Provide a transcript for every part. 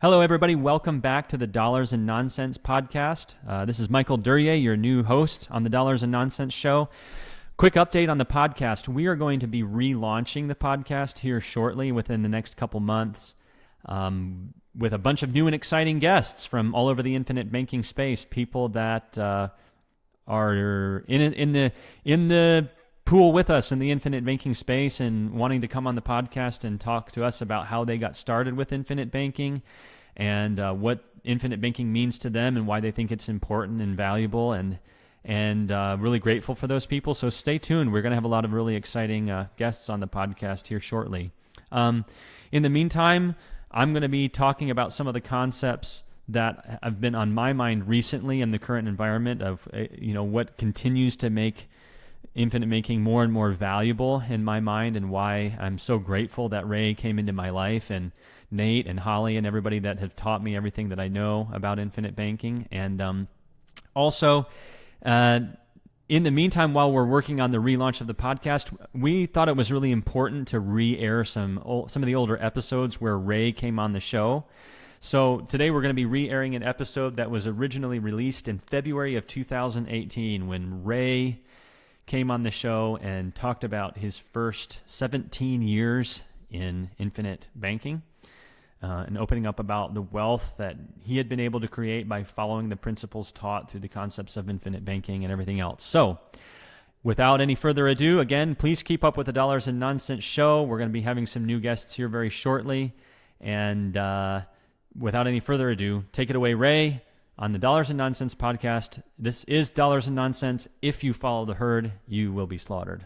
Hello, everybody. Welcome back to the Dollars and Nonsense podcast. This is Michael Duryea, your new host on the Dollars and Nonsense show. Quick update on the podcast. We are going to be relaunching the podcast here shortly within the next couple months with a bunch of new and exciting guests from all over the infinite banking space, people that are in the pool with us in the infinite banking space and wanting to come on the podcast and talk to us about how they got started with infinite banking and what infinite banking means to them and why they think it's important and valuable, and really grateful for those people. So stay tuned. We're going to have a lot of really exciting guests on the podcast here shortly. In the meantime, I'm going to be talking about some of the concepts that have been on my mind recently in the current environment of what continues to make infinite banking more and more valuable in my mind, and why I'm so grateful that Ray came into my life, and Nate and Holly and everybody that have taught me everything that I know about infinite banking. And also, in the meantime, while we're working on the relaunch of the podcast, we thought it was really important to re-air some of the older episodes where Ray came on the show. So today we're going to be re-airing an episode that was originally released in February of 2018 when Ray came on the show and talked about his first 17 years in infinite banking and opening up about the wealth that he had been able to create by following the principles taught through the concepts of infinite banking and everything else. So without any further ado, again, please keep up with the Dollars and Nonsense show. We're going to be having some new guests here very shortly. And without any further ado, take it away, Ray, on the Dollars and Nonsense podcast. This is Dollars and Nonsense. If you follow the herd, you will be slaughtered.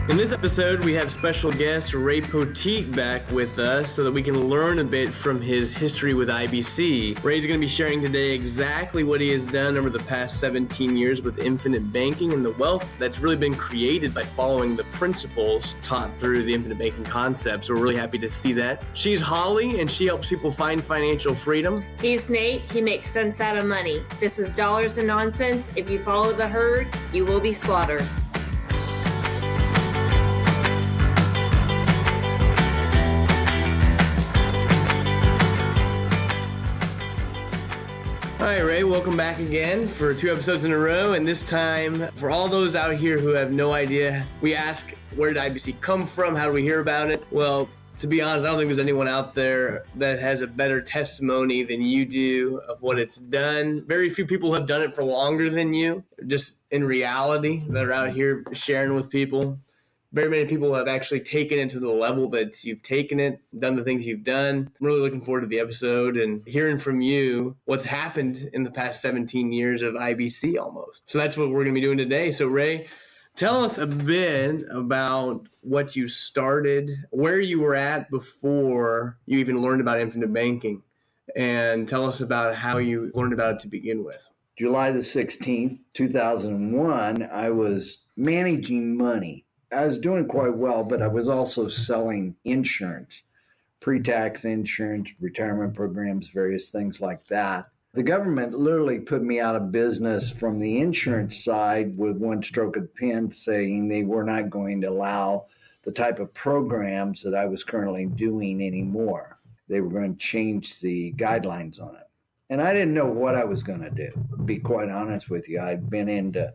In this episode, we have special guest Ray Poteet back with us so that we can learn a bit from his history with IBC. Ray's going to be sharing today exactly what he has done over the past 17 years with infinite banking and the wealth that's really been created by following the principles taught through the infinite banking concepts. So we're really happy to see that. She's Holly, and she helps people find financial freedom. He's Nate. He makes sense out of money. This is Dollars and Nonsense. If you follow the herd, you will be slaughtered. Hi, Ray. Welcome back again for 2 episodes in a row. And this time, for all those out here who have no idea, we ask, where did IBC come from? How do we hear about it? Well, to be honest, I don't think there's anyone out there that has a better testimony than you do of what it's done. Very few people have done it for longer than you, just in reality, that are out here sharing with people. Very many people have actually taken it to the level that you've taken it, done the things you've done. I'm really looking forward to the episode and hearing from you what's happened in the past 17 years of IBC almost. So that's what we're going to be doing today. So Ray, tell us a bit about what you started, where you were at before you even learned about infinite banking, and tell us about how you learned about it to begin with. July the 16th, 2001, I was managing money. I was doing quite well, but I was also selling insurance, pre-tax insurance, retirement programs, various things like that. The government literally put me out of business from the insurance side with one stroke of the pen, saying they were not going to allow the type of programs that I was currently doing anymore. They were going to change the guidelines on it. And I didn't know what I was going to do, to be quite honest with you. I'd been into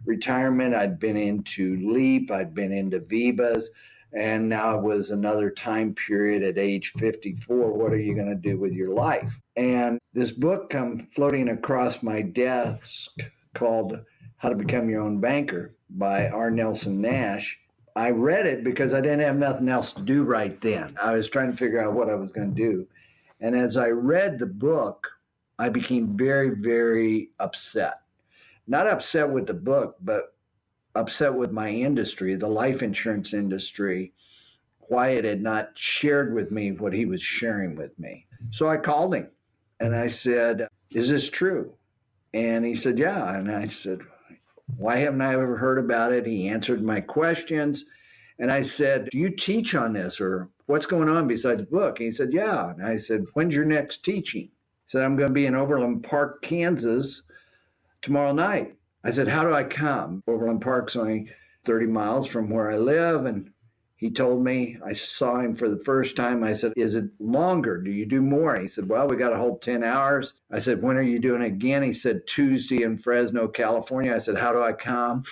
retirement, I'd been into LEAP, I'd been into VIVAs, and now it was another time period at age 54. What are you going to do with your life? And this book come floating across my desk called How to Become Your Own Banker by R. Nelson Nash. I read it because I didn't have nothing else to do right then. I was trying to figure out what I was going to do. And as I read the book, I became very, very upset. Not upset with the book, but upset with my industry, the life insurance industry, why it had not shared with me what he was sharing with me. So I called him and I said, is this true? And he said, yeah. And I said, why haven't I ever heard about it? He answered my questions. And I said, do you teach on this, or what's going on besides the book? And he said, yeah. And I said, when's your next teaching? He said, I'm going to be in Overland Park, Kansas tomorrow night. I said, how do I come? Overland Park's only 30 miles from where I live. And he told me, I saw him for the first time. I said, is it longer? Do you do more? He said, well, we got a whole 10 hours. I said, when are you doing it again? He said, Tuesday in Fresno, California. I said, how do I come?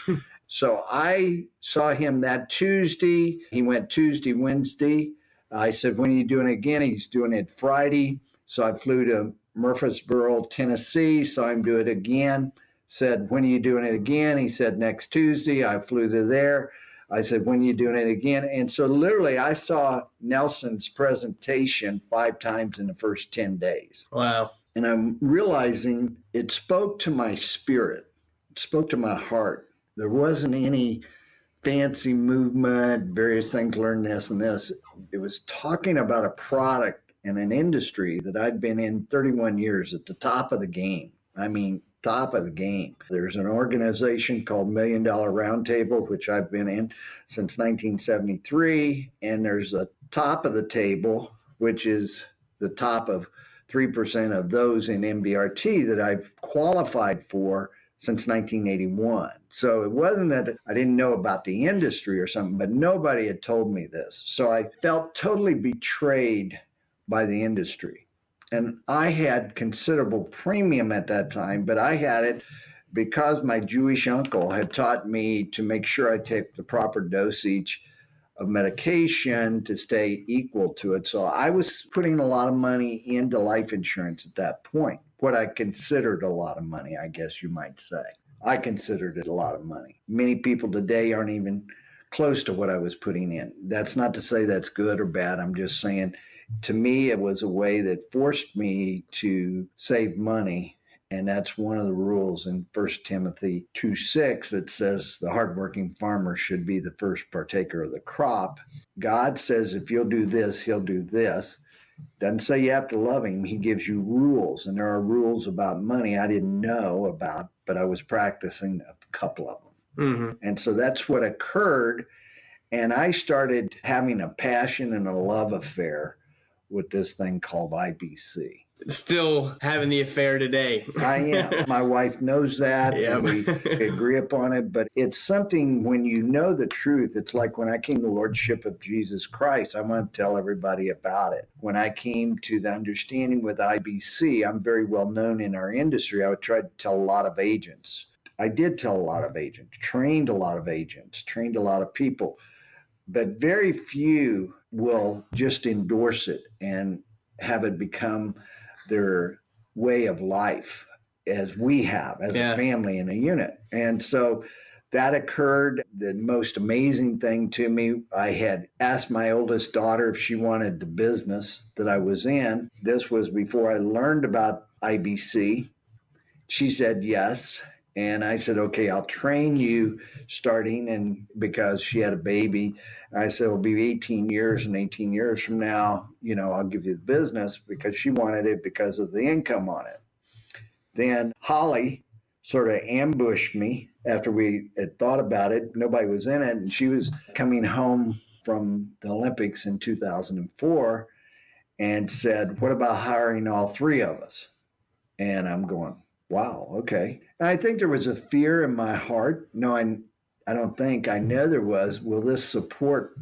So I saw him that Tuesday. He went Tuesday, Wednesday. I said, when are you doing it again? He's doing it Friday. So I flew to Murfreesboro, Tennessee, saw him do it again. Said, when are you doing it again? He said, next Tuesday. I flew to there. I said, when are you doing it again? And so literally I saw Nelson's presentation 5 times in the first 10 days. Wow. And I'm realizing it spoke to my spirit. It spoke to my heart. There wasn't any fancy movement, various things, learn this and this. It was talking about a product and an industry that I'd been in 31 years at the top of the game. I mean, top of the game. There's an organization called $1 Million Roundtable, which I've been in since 1973. And there's a top of the table, which is the top of 3% of those in MBRT that I've qualified for since 1981. So it wasn't that I didn't know about the industry or something, but nobody had told me this. So I felt totally betrayed by the industry. And I had considerable premium at that time, but I had it because my Jewish uncle had taught me to make sure I take the proper dosage of medication to stay equal to it. So I was putting a lot of money into life insurance at that point. What I considered a lot of money, I guess you might say. I considered it a lot of money. Many people today aren't even close to what I was putting in. That's not to say that's good or bad. I'm just saying, to me, it was a way that forced me to save money. And that's one of the rules in 1 Timothy 2:6 that says the hardworking farmer should be the first partaker of the crop. God says, if you'll do this, he'll do this. Doesn't say you have to love him. He gives you rules. And there are rules about money I didn't know about, but I was practicing a couple of them. Mm-hmm. And so that's what occurred. And I started having a passion and a love affair with this thing called IBC. Still having the affair today. I am. My wife knows that. Yeah. And we agree upon it. But it's something when you know the truth. It's like when I came to the Lordship of Jesus Christ, I want to tell everybody about it. When I came to the understanding with IBC, I'm very well known in our industry. I would try to tell a lot of agents. I did tell a lot of agents, trained a lot of agents, trained a lot of people. But very few will just endorse it and have it become their way of life as we have, as a family in a unit. And so that occurred. The most amazing thing to me, I had asked my oldest daughter if she wanted the business that I was in. This was before I learned about IBC. She said yes. And I said, okay, I'll train you starting. And because she had a baby, I said, it'll be 18 years. And 18 years from now, I'll give you the business, because she wanted it because of the income on it. Then Holly sort of ambushed me after we had thought about it. Nobody was in it. And she was coming home from the Olympics in 2004 and said, what about hiring all 3 of us? And I'm going, wow, okay. And I think there was a fear in my heart. No, I don't think. I know there was. Will this support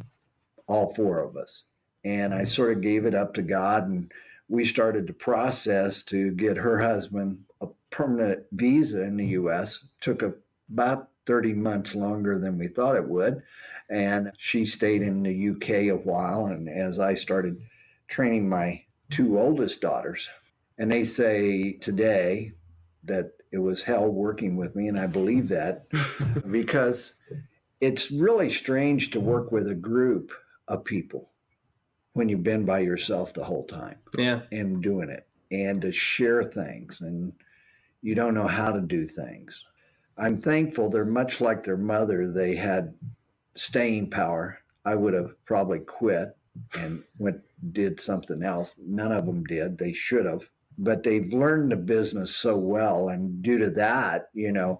all 4 of us? And I sort of gave it up to God, and we started the process to get her husband a permanent visa in the U.S. Took about 30 months longer than we thought it would. And she stayed in the U.K. a while. And as I started training my 2 oldest daughters, and they say today that it was hell working with me, and I believe that because it's really strange to work with a group of people when you've been by yourself the whole time and doing it, and to share things, and you don't know how to do things. I'm thankful they're much like their mother. They had staying power. I would have probably quit and did something else. None of them did. They should have. But they've learned the business so well. And due to that, even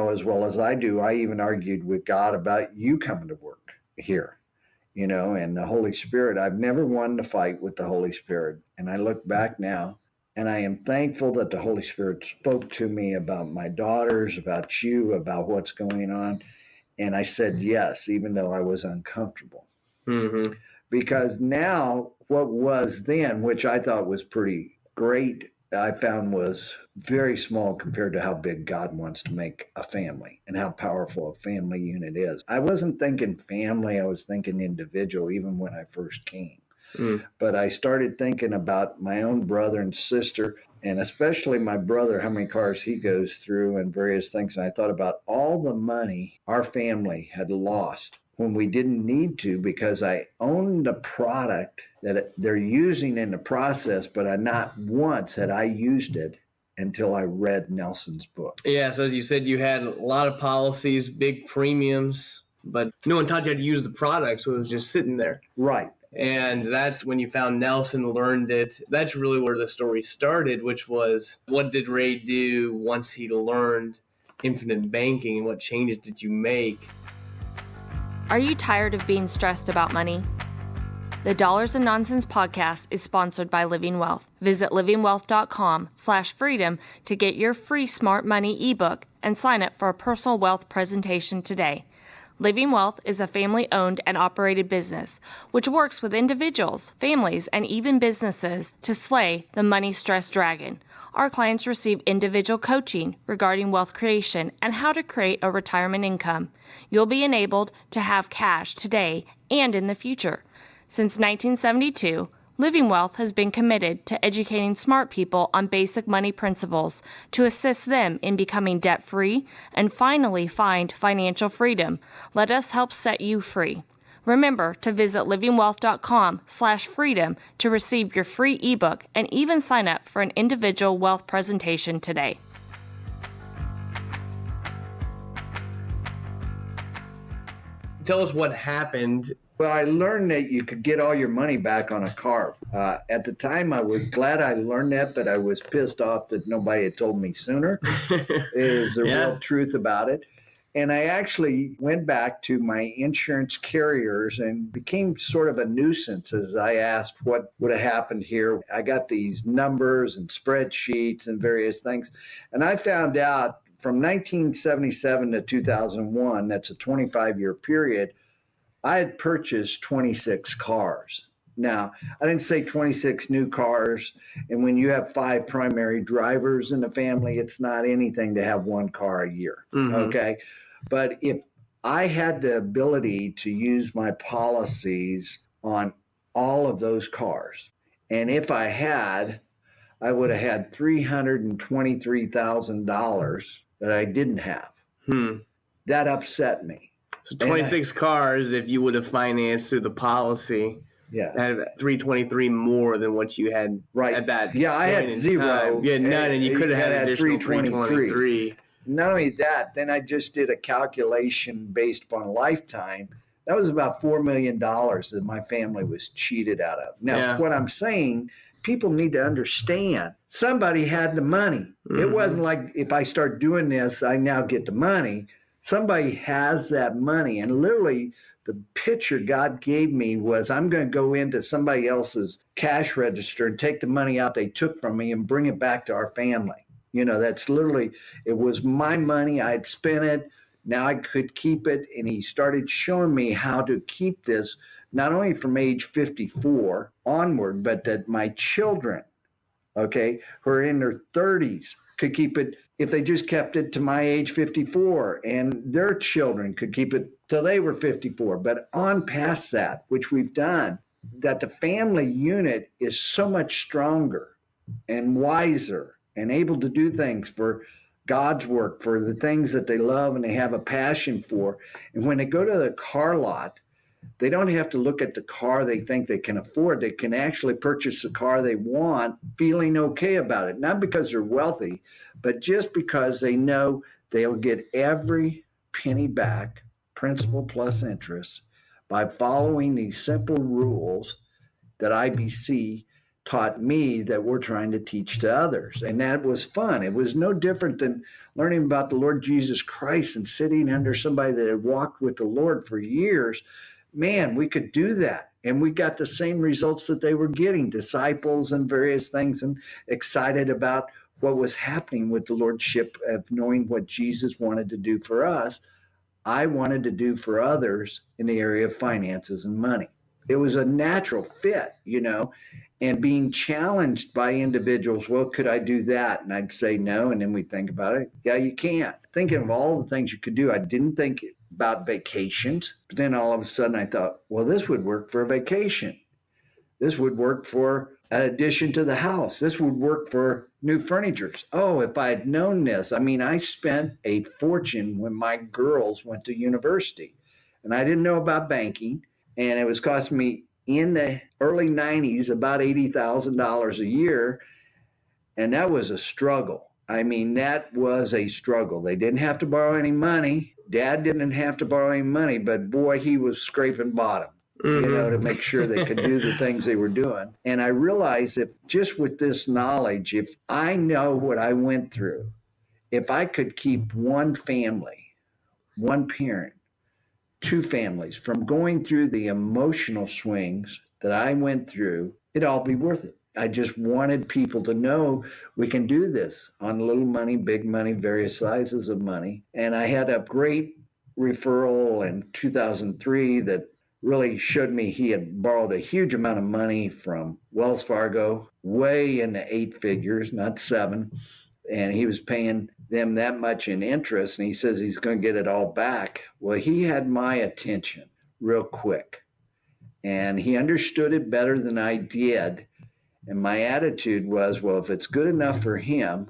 as well as I do, I even argued with God about you coming to work here, and the Holy Spirit. I've never won the fight with the Holy Spirit. And I look back now, And I am thankful that the Holy Spirit spoke to me about my daughters, about you, about what's going on. And I said yes, even though I was uncomfortable. Mm-hmm. Because now what was then, which I thought was pretty great, I found was very small compared to how big God wants to make a family and how powerful a family unit is. I wasn't thinking family, I was thinking individual, even when I first came. But I started thinking about my own brother and sister, and especially my brother, how many cars he goes through and various things. And I thought about all the money our family had lost when we didn't need to, because I owned a product that they're using in the process, but not once had I used it until I read Nelson's book. Yeah, so as you said, you had a lot of policies, big premiums, but no one taught you how to use the product, so it was just sitting there. Right. And that's when you found Nelson, learned it. That's really where the story started, which was, what did Ray do once he learned infinite banking, and what changes did you make? Are you tired of being stressed about money? The Dollars and Nonsense podcast is sponsored by Living Wealth. Visit livingwealth.com/freedom to get your free Smart Money ebook and sign up for a personal wealth presentation today. Living Wealth is a family-owned and operated business, which works with individuals, families, and even businesses to slay the money stress dragon. Our clients receive individual coaching regarding wealth creation and how to create a retirement income. You'll be enabled to have cash today and in the future. Since 1972, Living Wealth has been committed to educating smart people on basic money principles to assist them in becoming debt-free and finally find financial freedom. Let us help set you free. Remember to visit livingwealth.com/freedom to receive your free ebook and even sign up for an individual wealth presentation today. Tell us what happened. Well, I learned that you could get all your money back on a car. At the time, I was glad I learned that, but I was pissed off that nobody had told me sooner. Is the real truth about it. And I actually went back to my insurance carriers and became sort of a nuisance as I asked what would have happened here. I got these numbers and spreadsheets and various things. And I found out from 1977 to 2001, that's a 25-year period, I had purchased 26 cars. Now, I didn't say 26 new cars. And when you have 5 primary drivers in the family, it's not anything to have 1 car a year. Mm-hmm. Okay. But if I had the ability to use my policies on all of those cars, and if I had, I would have had $323,000 that I didn't have. That upset me. So 26 cars, if you would have financed through the policy, had 323 more than what you had at that. Yeah, I had 0. Time. You had none, and you could have had additional 323. Not only that, then I just did a calculation based upon lifetime. That was about $4 million that my family was cheated out of. Now, what I'm saying, people need to understand, somebody had the money. Mm-hmm. It wasn't like if I start doing this, I now get the money. Somebody has that money. And literally, the picture God gave me was, I'm going to go into somebody else's cash register and take the money out they took from me and bring it back to our family. You know, that's literally, it was my money. I had spent it. Now I could keep it. And he started showing me how to keep this, not only from age 54 onward, but that my children, who are in their 30s, could keep it if they just kept it to my age 54, and their children could keep it till they were 54. But on past that, which we've done, that the family unit is so much stronger and wiser and able to do things for God's work, for the things that they love and they have a passion for. And when they go to the car lot, they don't have to look at the car they think they can afford. They can actually purchase the car they want, feeling okay about it. Not because they're wealthy, but just because they know they'll get every penny back, principal plus interest, by following these simple rules that IBC taught me that we're trying to teach to others. And that was fun. It was no different than learning about the Lord Jesus Christ and sitting under somebody that had walked with the Lord for years. man, we could do that. And we got the same results that they were getting, disciples and various things, and excited about what was happening with the lordship of knowing what Jesus wanted to do for us. I wanted to do for others in the area of finances and money. It was a natural fit, and being challenged by individuals. Well, could I do that? And I'd say no. And then we'd think about it. Yeah, you can't. Thinking of all the things you could do. I didn't think about vacations. But then all of a sudden I thought, well, this would work for a vacation. This would work for an addition to the house. This would work for new furniture. Oh, if I had known this. I mean, I spent a fortune when my girls went to university, and I didn't know about banking, and it was costing me in the early 90s about $80,000 a year, and that was a struggle. I mean, that was a struggle. They didn't have to borrow any money. Dad didn't have to borrow any money, but boy, he was scraping bottom. To make sure they could do the things they were doing. And I realized that just with this knowledge, if I know what I went through, if I could keep one family, one parent, two families from going through the emotional swings that I went through, it'd all be worth it. I just wanted people to know we can do this on little money, big money, various sizes of money. And I had a great referral in 2003 that really showed me he had borrowed a huge amount of money from Wells Fargo, way in the 8 figures, not 7. And he was paying them that much in interest. And he says he's going to get it all back. Well, he had my attention real quick. And he understood it better than I did. And my attitude was, well, if it's good enough for him,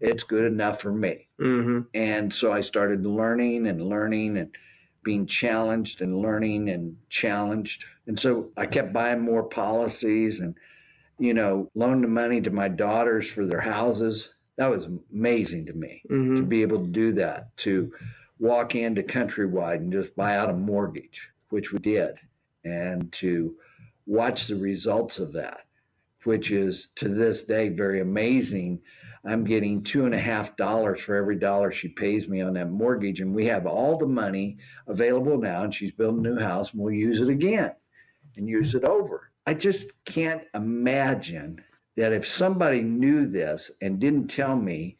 it's good enough for me. And so I started learning and being challenged and learning and challenged. And so I kept buying more policies and, loaned the money to my daughters for their houses. That was amazing to me to be able to do that, to walk into Countrywide and just buy out a mortgage, which we did, and to watch the results of that, which is to this day very amazing. I'm getting $2.50 for every dollar she pays me on that mortgage. And we have all the money available now, and she's building a new house, and we'll use it again and use it over. I just can't imagine that if somebody knew this and didn't tell me,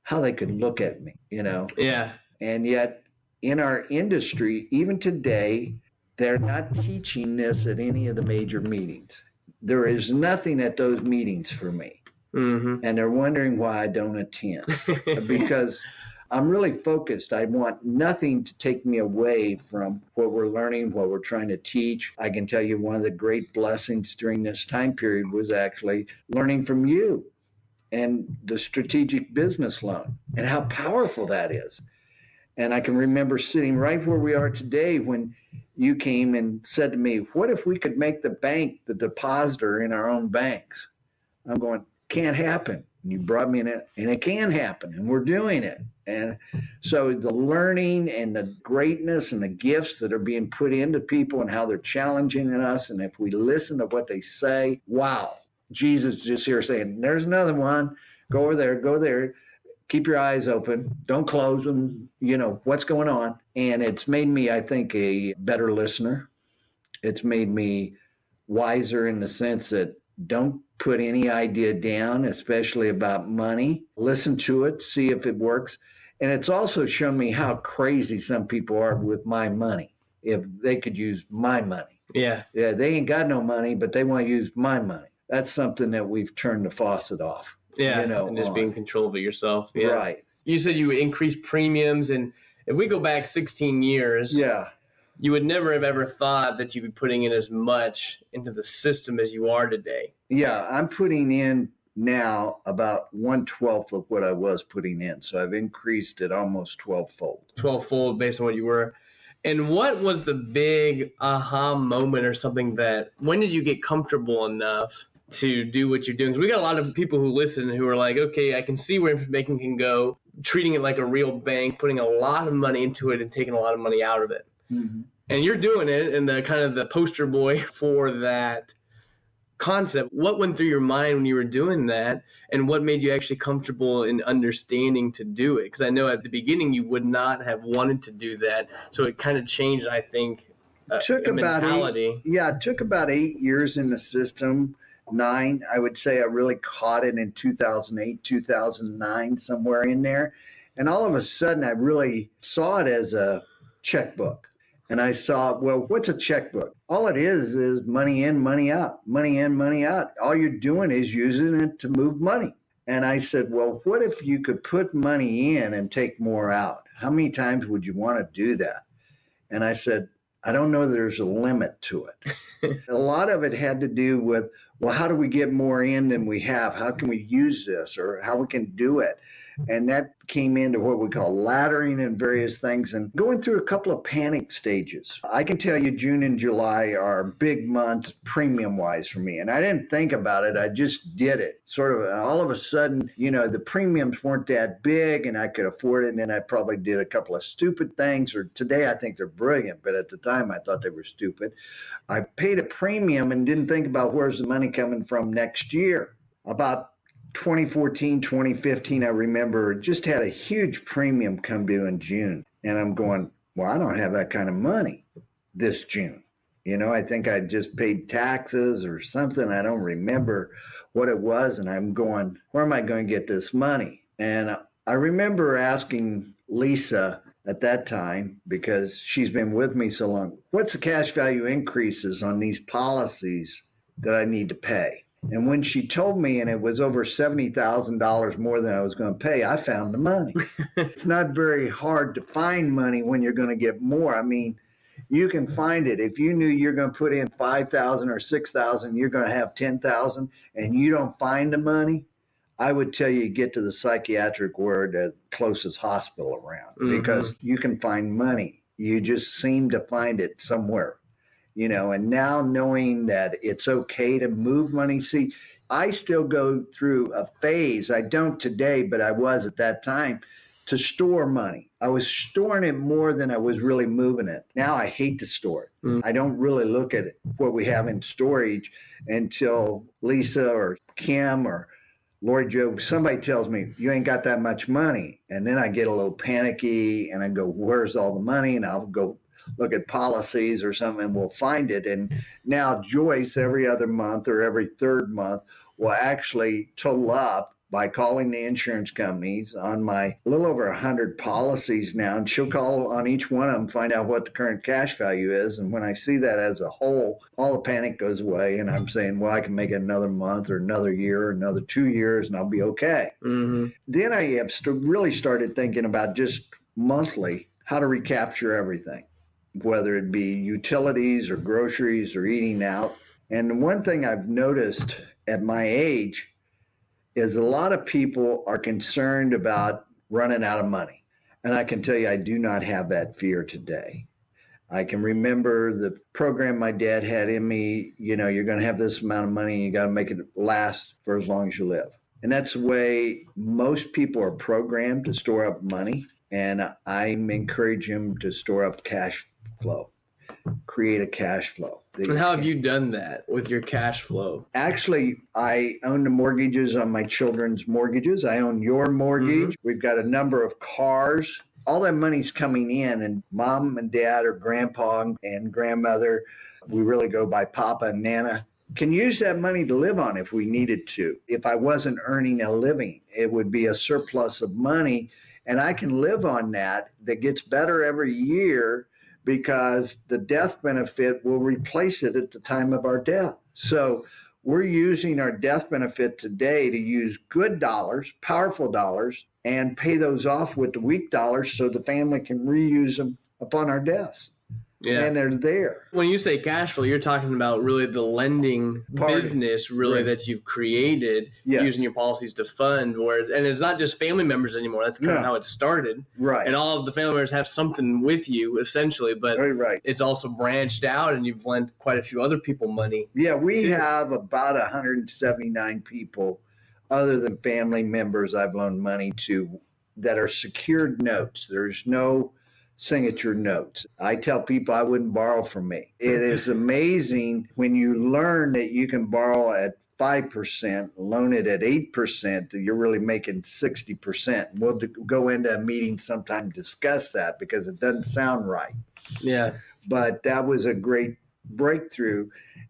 how they could look at me, Yeah. And yet in our industry, even today, they're not teaching this at any of the major meetings. There is nothing at those meetings for me. And they're wondering why I don't attend, because I'm really focused. I want nothing to take me away from what we're learning, what we're trying to teach. I can tell you one of the great blessings during this time period was actually learning from you and the strategic business loan and how powerful that is. And I can remember sitting right where we are today when you came and said to me, what if we could make the bank the depositor in our own banks? I'm going, can't happen. And you brought me in it, and it can happen, and we're doing it. And so the learning and the greatness and the gifts that are being put into people and how they're challenging us, and if we listen to what they say, wow, Jesus just here saying, there's another one, go over there, keep your eyes open, don't close them, what's going on. And it's made me, I think, a better listener. It's made me wiser in the sense that don't put any idea down, especially about money. Listen to it, see if it works. And it's also shown me how crazy some people are with my money. If they could use my money. Yeah. Yeah, they ain't got no money, but they want to use my money. That's something that we've turned the faucet off. Yeah, and just being in control of it yourself. Yeah. Right. You said you increased premiums, and if we go back 16 years, you would never have ever thought that you'd be putting in as much into the system as you are today. Yeah, I'm putting in now about 1/12 of what I was putting in. So I've increased it almost 12-fold. 12-fold based on what you were. And what was the big aha moment or something when did you get comfortable enough to do what you're doing? Because we got a lot of people who listen who are like, okay, I can see where information banking can go, treating it like a real bank, putting a lot of money into it and taking a lot of money out of it. And you're doing it, and the kind of the poster boy for that concept. What went through your mind when you were doing that, and what made you actually comfortable in understanding to do it? Because I know at the beginning you would not have wanted to do that, so it kind of changed, I think, took about mentality. it took about 8 years in the system. 9, I would say I really caught it in 2008, 2009, somewhere in there. And all of a sudden, I really saw it as a checkbook. And I saw, well, what's a checkbook? All it is money in, money out, money in, money out. All you're doing is using it to move money. And I said, well, what if you could put money in and take more out? How many times would you want to do that? And I said, I don't know there's a limit to it. A lot of it had to do with, well, how do we get more in than we have? How can we use this, or how we can do it? And that came into what we call laddering and various things, and going through a couple of panic stages. I can tell you June and July are big months premium wise for me. And I didn't think about it. I just did it. Sort of all of a sudden, the premiums weren't that big and I could afford it. And then I probably did a couple of stupid things, or today I think they're brilliant, but at the time I thought they were stupid. I paid a premium and didn't think about where's the money coming from next year. About 2014, 2015, I remember just had a huge premium come due in June. And I'm going, well, I don't have that kind of money this June. I think I just paid taxes or something. I don't remember what it was. And I'm going, where am I going to get this money? And I remember asking Lisa at that time, because she's been with me so long, what's the cash value increases on these policies that I need to pay? And when she told me, and it was over $70,000 more than I was going to pay, I found the money. It's not very hard to find money when you're going to get more. I mean, you can find it. If you knew you're going to put in 5,000 or 6,000, you're going to have 10,000, and you don't find the money, I would tell you get to the psychiatric ward at the closest hospital around, because you can find money. You just seem to find it somewhere. And now knowing that it's okay to move money. See, I still go through a phase. I don't today, but I was at that time, to store money. I was storing it more than I was really moving it. Now I hate to store it. I don't really look at what we have in storage until Lisa or Kim or Lori Joe, somebody tells me, you ain't got that much money. And then I get a little panicky and I go, where's all the money? And I'll go look at policies or something and we'll find it. And now Joyce, every other month or every third month, will actually total up by calling the insurance companies on my little over 100 policies now. And she'll call on each one of them, find out what the current cash value is. And when I see that as a whole, all the panic goes away. And I'm saying, well, I can make it another month or another year or another 2 years and I'll be okay. Then I have really started thinking about just monthly how to recapture everything, whether it be utilities or groceries or eating out. And one thing I've noticed at my age is a lot of people are concerned about running out of money. And I can tell you, I do not have that fear today. I can remember the program my dad had in me, you're going to have this amount of money, you got to make it last for as long as you live. And that's the way most people are programmed to store up money. And I encourage them to store up cash flow, create a cash flow. And how have you done that with your cash flow? Actually, I own the mortgages on my children's mortgages. I own your mortgage. We've got a number of cars. All that money's coming in, and mom and dad or grandpa and grandmother, we really go by Papa and Nana, can use that money to live on if we needed to. If I wasn't earning a living, it would be a surplus of money, and I can live on that gets better every year, because the death benefit will replace it at the time of our death. So we're using our death benefit today to use good dollars, powerful dollars, and pay those off with the weak dollars so the family can reuse them upon our deaths. Yeah. And they're there. When you say cash flow, you're talking about really the lending business that you've created, using your policies to fund. And it's not just family members anymore. That's kind of how it started. Right. And all of the family members have something with you, essentially. But it's also branched out, and you've lent quite a few other people money. Yeah, we have about 179 people other than family members I've loaned money to that are secured notes. There's no signature notes. I tell people I wouldn't borrow from me. It is amazing when you learn that you can borrow at 5%, loan it at 8%, that you're really making 60%. We'll go into a meeting sometime, discuss that, because it doesn't sound right. Yeah. but that was a great breakthrough.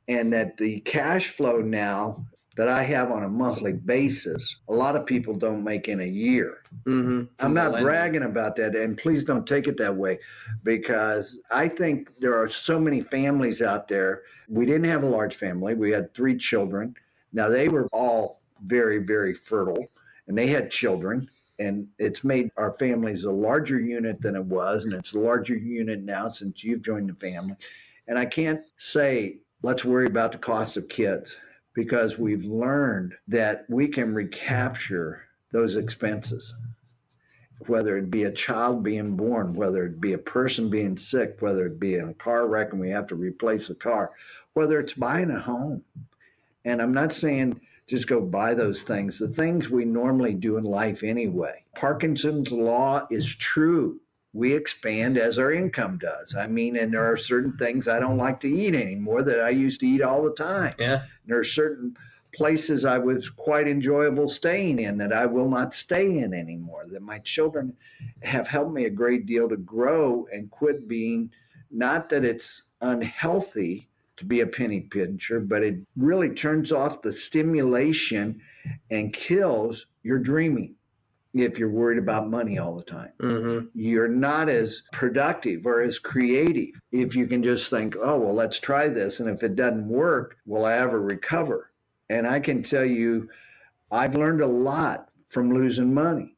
And that the cash flow now that I have on a monthly basis, a lot of people don't make in a year. Mm-hmm. I'm not bragging about that, and please don't take it that way, because I think there are so many families out there. We didn't have a large family. We had 3 children. Now, they were all very, very fertile, and they had children, and it's made our families a larger unit than it was, and it's a larger unit now since you've joined the family. And I can't say, let's worry about the cost of kids, because we've learned that we can recapture those expenses, whether it be a child being born, whether it be a person being sick, whether it be in a car wreck and we have to replace a car, whether it's buying a home. And I'm not saying just go buy those things, the things we normally do in life anyway. Parkinson's law is true. We expand as our income does. I mean, and there are certain things I don't like to eat anymore that I used to eat all the time. Yeah. There are certain places I was quite enjoyable staying in that I will not stay in anymore, that my children have helped me a great deal to grow and quit being, not that it's unhealthy to be a penny pincher, but it really turns off the stimulation and kills your dreaming. If you're worried about money all the time, you're not as productive or as creative if you can just think, oh, well, let's try this. And if it doesn't work, will I ever recover? And I can tell you, I've learned a lot from losing money.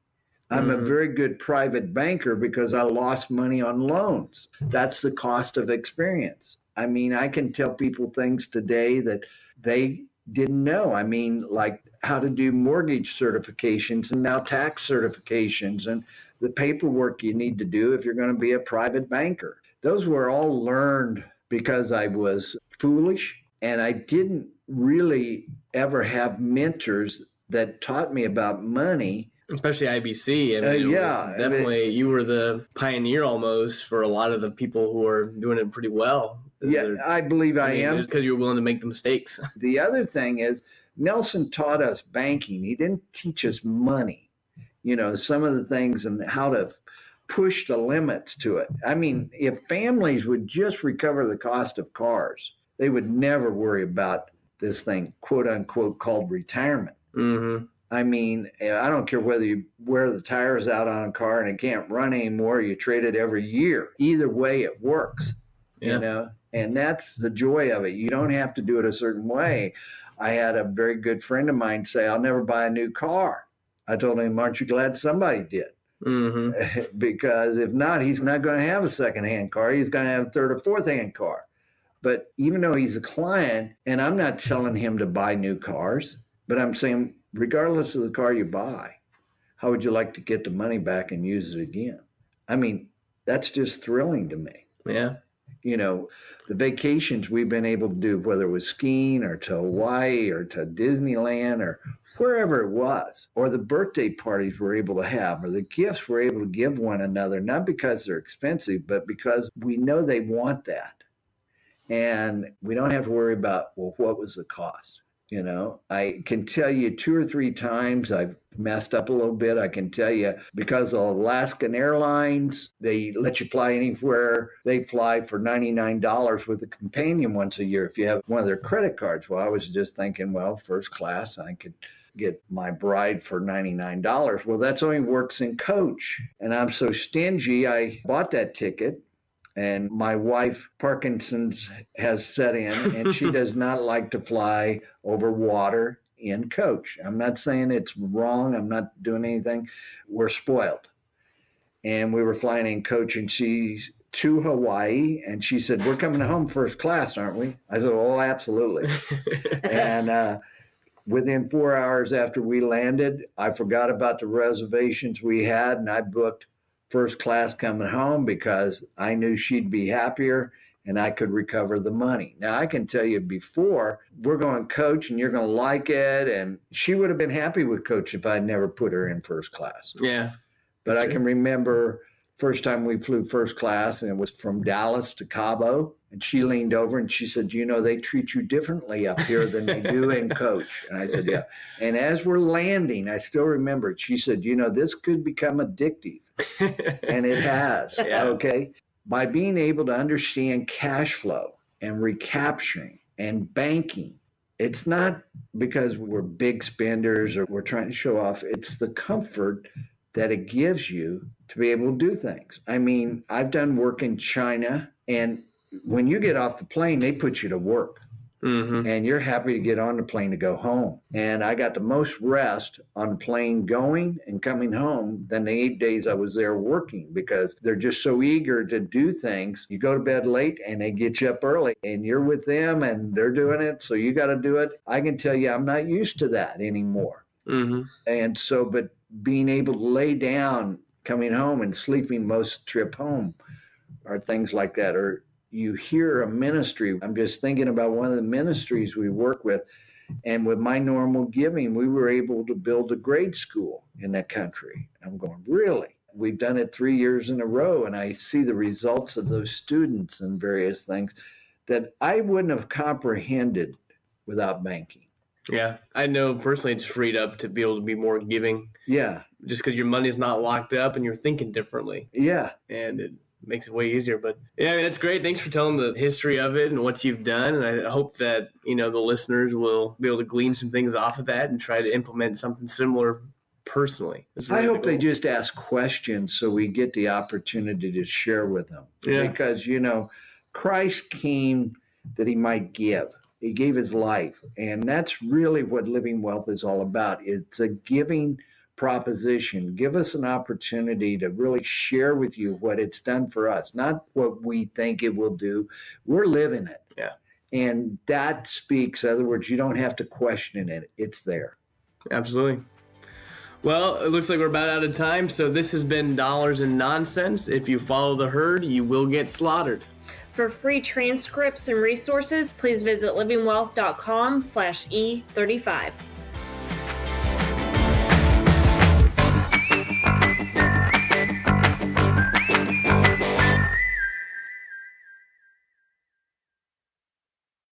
I'm a very good private banker because I lost money on loans. That's the cost of experience. I mean, I can tell people things today that they didn't know. I mean, like how to do mortgage certifications and now tax certifications and the paperwork you need to do if you're going to be a private banker. Those were all learned because I was foolish and I didn't really ever have mentors that taught me about money. Especially IBC. I mean, definitely you were the pioneer almost for a lot of the people who are doing it pretty well. Yeah, I believe I am. Because you were willing to make the mistakes. The other thing is Nelson taught us banking. He didn't teach us money. You know, some of the things and how to push the limits to it. I mean, if families would just recover the cost of cars, they would never worry about this thing, quote unquote, called retirement. Mm-hmm. I mean, I don't care whether you wear the tires out on a car and it can't run anymore, you trade it every year. Either way, it works, you know, and that's the joy of it. You don't have to do it a certain way. I had a very good friend of mine say, I'll never buy a new car. I told him, aren't you glad somebody did? Mm-hmm. Because if not, he's not going to have a secondhand car. He's going to have a third or fourth hand car. But even though he's a client, and I'm not telling him to buy new cars, but I'm saying, regardless of the car you buy, how would you like to get the money back and use it again? I mean, that's just thrilling to me. Yeah. You know, the vacations we've been able to do, whether it was skiing or to Hawaii or to Disneyland or wherever it was, or the birthday parties we're able to have, or the gifts we're able to give one another, not because they're expensive, but because we know they want that. And we don't have to worry about, well, what was the cost? You know, I can tell you 2 or 3 times I've messed up a little bit. I can tell you because of Alaskan Airlines, they let you fly anywhere. They fly for $99 with a companion once a year if you have one of their credit cards. Well, I was just thinking, well, first class, I could get my bride for $99. Well, that's only works in coach. And I'm so stingy, I bought that ticket. And my wife, Parkinson's has set in, and she does not like to fly over water in coach. I'm not saying it's wrong. I'm not doing anything. We're spoiled. And we were flying in coach, and she's to Hawaii, and she said, we're coming home first class, aren't we? I said, oh, absolutely. And within 4 hours after we landed, I forgot about the reservations we had, and I booked first class coming home because I knew she'd be happier and I could recover the money. Now, I can tell you before, we're going coach and you're going to like it. And she would have been happy with coach if I'd never put her in first class. Yeah. But I can remember first time we flew first class, and it was from Dallas to Cabo. And she leaned over and she said, you know, they treat you differently up here than they do in coach. And I said, yeah. And as we're landing, I still remember it. She said, you know, this could become addictive. And it has. Yeah. Okay. by being able to understand cash flow and recapturing and banking. It's not because we're big spenders or we're trying to show off. It's the comfort that it gives you to be able to do things. I mean, I've done work in China, and when you get off the plane, they put you to work. Mm-hmm. And you're happy to get on the plane to go home. And I got the most rest on the plane going and coming home than the 8 days I was there working, because they're just so eager to do things. You go to bed late and they get you up early and you're with them and they're doing it, so you got to do it. I can tell you I'm not used to that anymore. Mm-hmm. And so, but being able to lay down coming home and sleeping most trip home or things like that, or you hear a ministry. I'm just thinking about one of the ministries we work with, and with my normal giving, we were able to build a grade school in that country. I'm going, really? We've done it 3 years in a row, and I see the results of those students and various things that I wouldn't have comprehended without banking. Yeah, I know personally it's freed up to be able to be more giving. Yeah. Just because your money's not locked up and you're thinking differently. Yeah. And it makes it way easier. But yeah, I mean, that's great. Thanks for telling the history of it and what you've done. And I hope that, the listeners will be able to glean some things off of that and try to implement something similar personally. I hope they just ask questions so we get the opportunity to share with them. Yeah. Because, Christ came that he might give. He gave his life. And that's really what Living Wealth is all about. It's a giving proposition. Give us an opportunity to really share with you what it's done for us, not what we think it will do. We're living it. Yeah. And that speaks, in other words, you don't have to question it. It's there. Absolutely. Well, it looks like we're about out of time. So this has been Dollars and Nonsense. If you follow the herd, you will get slaughtered. For free transcripts and resources, please visit livingwealth.com/E35.